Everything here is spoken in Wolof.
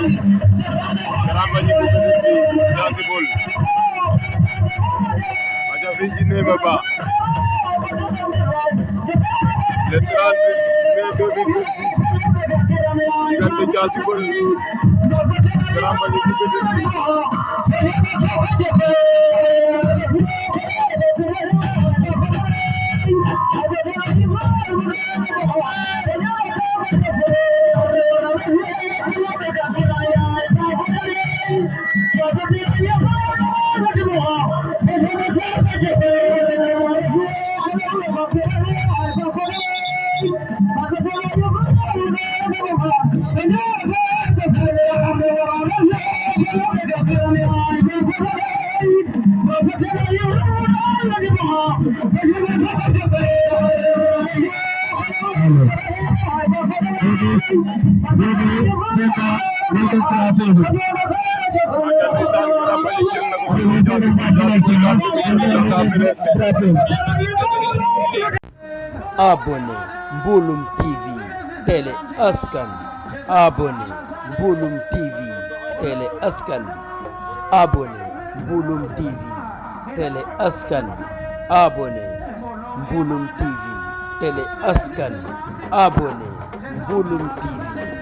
Karamba ñi ko gënal di Jaasi Bol aja fi ci Néba Ba le 30 mai 2026 diggante Jaasi Bol Karamba ñi ko gënal di Abonné Mbouloum TV télé askan abonné Mbouloum TV télé askan abonné Mbouloum TV télé askan abonné Mbouloum TV télé askan abonné Mbouloum TV